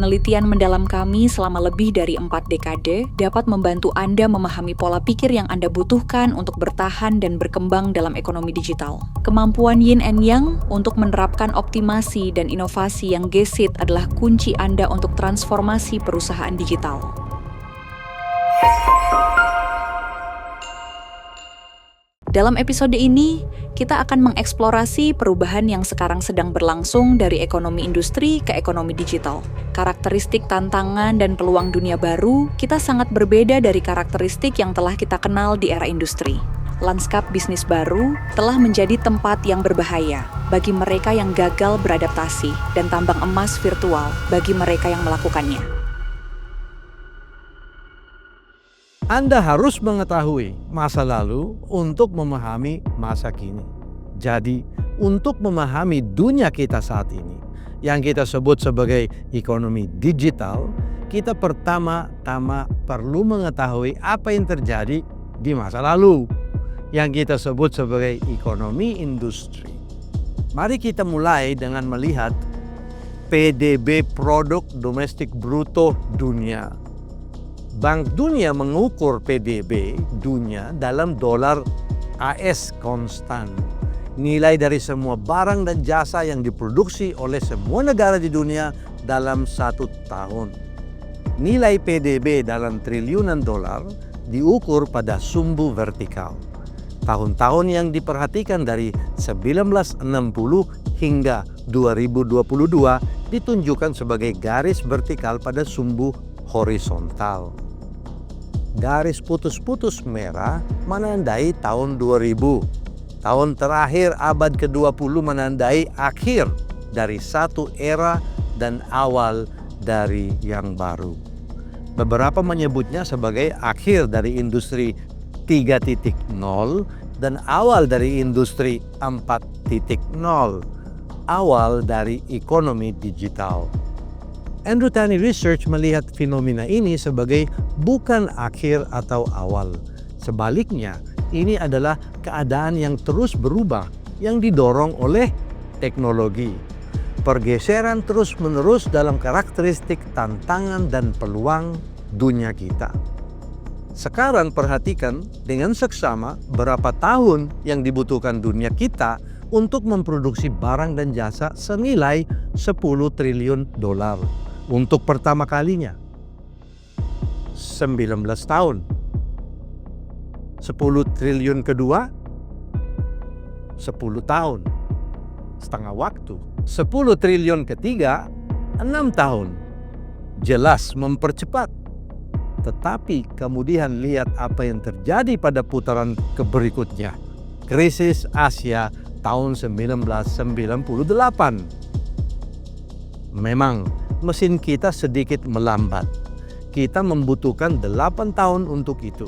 Penelitian mendalam kami selama lebih dari 4 dekade dapat membantu Anda memahami pola pikir yang Anda butuhkan untuk bertahan dan berkembang dalam ekonomi digital. Kemampuan Yin and Yang untuk menerapkan optimasi dan inovasi yang gesit adalah kunci Anda untuk transformasi perusahaan digital. Dalam episode ini, kita akan mengeksplorasi perubahan yang sekarang sedang berlangsung dari ekonomi industri ke ekonomi digital. Karakteristik tantangan dan peluang dunia baru, kita sangat berbeda dari karakteristik yang telah kita kenal di era industri. Lanskap bisnis baru telah menjadi tempat yang berbahaya bagi mereka yang gagal beradaptasi dan tambang emas virtual bagi mereka yang melakukannya. Anda harus mengetahui masa lalu untuk memahami masa kini. Jadi, untuk memahami dunia kita saat ini, yang kita sebut sebagai ekonomi digital, kita pertama-tama perlu mengetahui apa yang terjadi di masa lalu, yang kita sebut sebagai ekonomi industri. Mari kita mulai dengan melihat PDB Produk Domestik Bruto Dunia. Bank Dunia mengukur PDB dunia dalam dolar AS konstan. Nilai dari semua barang dan jasa yang diproduksi oleh semua negara di dunia dalam 1 tahun. Nilai PDB dalam triliunan dolar diukur pada sumbu vertikal. Tahun-tahun yang diperhatikan dari 1960 hingga 2022 ditunjukkan sebagai garis vertikal pada sumbu horizontal. Garis putus-putus merah menandai tahun 2000. Tahun terakhir abad ke-20 menandai akhir dari satu era dan awal dari yang baru. Beberapa menyebutnya sebagai akhir dari industri 3.0 dan awal dari industri 4.0, awal dari ekonomi digital. Andrew Tani Research melihat fenomena ini sebagai bukan akhir atau awal. Sebaliknya, ini adalah keadaan yang terus berubah, yang didorong oleh teknologi. Pergeseran terus-menerus dalam karakteristik tantangan dan peluang dunia kita. Sekarang perhatikan dengan seksama berapa tahun yang dibutuhkan dunia kita untuk memproduksi barang dan jasa senilai 10 triliun dolar. Untuk pertama kalinya, 19 tahun. 10 triliun kedua, 10 tahun. Setengah waktu. 10 triliun ketiga, 6 tahun. Jelas mempercepat. Tetapi kemudian lihat apa yang terjadi pada putaran berikutnya. Krisis Asia tahun 1998. Memang mesin kita sedikit melambat. Kita membutuhkan 8 tahun untuk itu.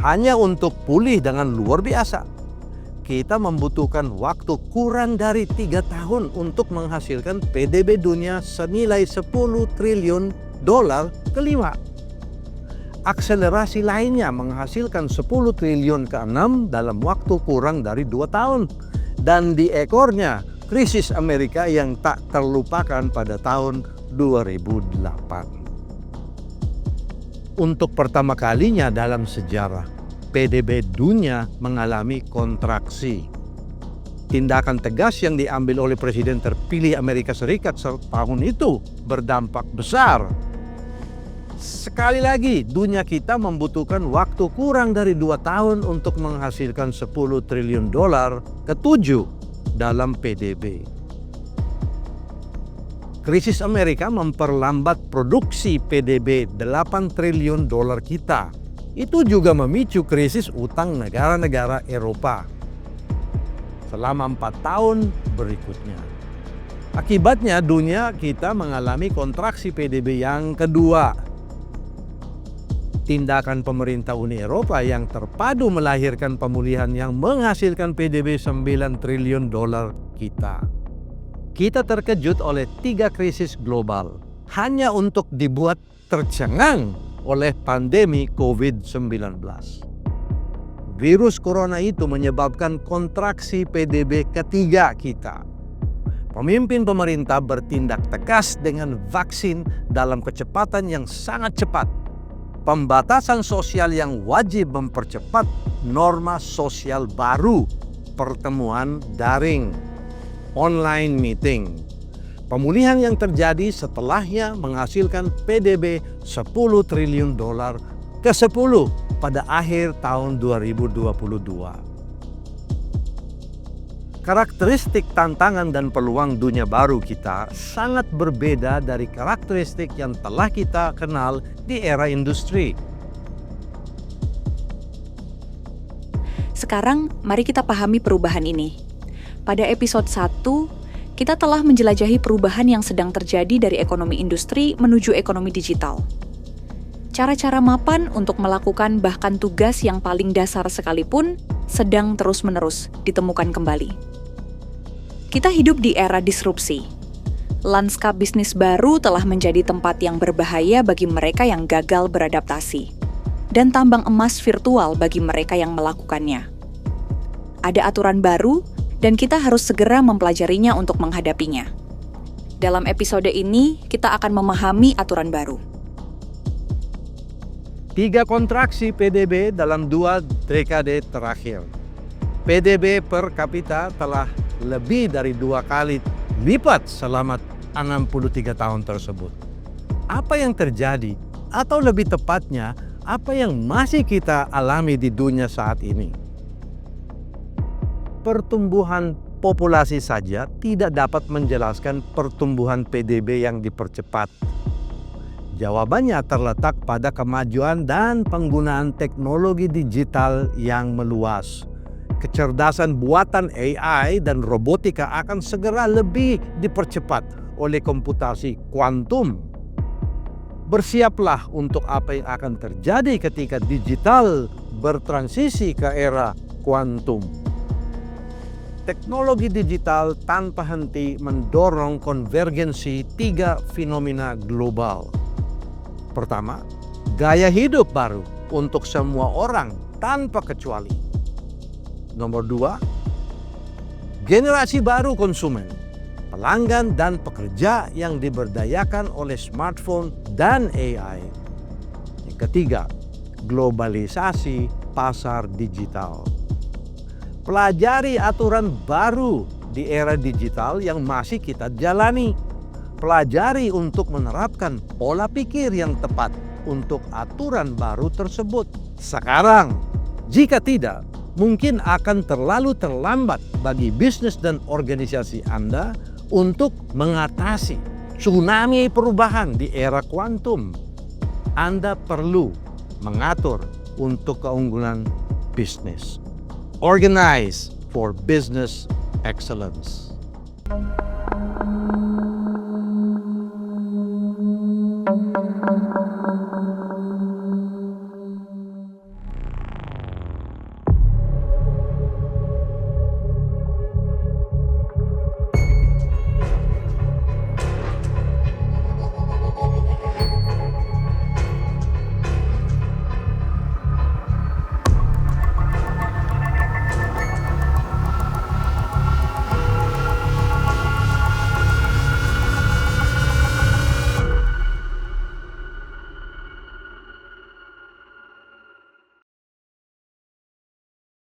Hanya untuk pulih dengan luar biasa. Kita membutuhkan waktu kurang dari 3 tahun untuk menghasilkan PDB dunia senilai 10 triliun dolar kelima. Akselerasi lainnya menghasilkan 10 triliun ke-6 dalam waktu kurang dari 2 tahun. Dan di ekornya, krisis Amerika yang tak terlupakan pada tahun 2008. Untuk pertama kalinya dalam sejarah, PDB dunia mengalami kontraksi. Tindakan tegas yang diambil oleh Presiden terpilih Amerika Serikat tahun itu berdampak besar. Sekali lagi, dunia kita membutuhkan waktu kurang dari 2 tahun untuk menghasilkan 10 triliun dolar ke-7 dalam PDB. Krisis Amerika memperlambat produksi PDB 8 triliun dolar kita. Itu juga memicu krisis utang negara-negara Eropa selama 4 tahun berikutnya. Akibatnya dunia kita mengalami kontraksi PDB yang kedua. Tindakan pemerintah Uni Eropa yang terpadu melahirkan pemulihan yang menghasilkan PDB 9 triliun dolar kita. Kita terkejut oleh 3 krisis global hanya untuk dibuat tercengang oleh pandemi COVID-19. Virus corona itu menyebabkan kontraksi PDB ketiga kita. Pemimpin pemerintah bertindak tegas dengan vaksin dalam kecepatan yang sangat cepat. Pembatasan sosial yang wajib mempercepat norma sosial baru, pertemuan daring, online meeting. Pemulihan yang terjadi setelahnya menghasilkan PDB 10 triliun dolar ke-10 pada akhir tahun 2022. Karakteristik tantangan dan peluang dunia baru kita sangat berbeda dari karakteristik yang telah kita kenal di era industri. Sekarang, mari kita pahami perubahan ini. Pada episode 1, kita telah menjelajahi perubahan yang sedang terjadi dari ekonomi industri menuju ekonomi digital. Cara-cara mapan untuk melakukan bahkan tugas yang paling dasar sekalipun sedang terus-menerus ditemukan kembali. Kita hidup di era disrupsi. Lanskap bisnis baru telah menjadi tempat yang berbahaya bagi mereka yang gagal beradaptasi, dan tambang emas virtual bagi mereka yang melakukannya. Ada aturan baru, dan kita harus segera mempelajarinya untuk menghadapinya. Dalam episode ini, kita akan memahami aturan baru. 3 kontraksi PDB dalam 2 dekade terakhir. PDB per kapita telah lebih dari 2 kali lipat selama 63 tahun tersebut. Apa yang terjadi, atau lebih tepatnya, apa yang masih kita alami di dunia saat ini? Pertumbuhan populasi saja tidak dapat menjelaskan pertumbuhan PDB yang dipercepat. Jawabannya terletak pada kemajuan dan penggunaan teknologi digital yang meluas. Kecerdasan buatan AI dan robotika akan segera lebih dipercepat oleh komputasi kuantum. Bersiaplah untuk apa yang akan terjadi ketika digital bertransisi ke era kuantum. Teknologi digital tanpa henti mendorong konvergensi 3 fenomena global. Pertama, gaya hidup baru untuk semua orang tanpa kecuali. Nomor 2, generasi baru konsumen, pelanggan dan pekerja yang diberdayakan oleh smartphone dan AI. Yang ketiga, globalisasi pasar digital. Pelajari aturan baru di era digital yang masih kita jalani. Pelajari untuk menerapkan pola pikir yang tepat untuk aturan baru tersebut sekarang. Jika tidak, mungkin akan terlalu terlambat bagi bisnis dan organisasi Anda untuk mengatasi tsunami perubahan di era kuantum. Anda perlu mengatur untuk keunggulan bisnis. Organize for business excellence.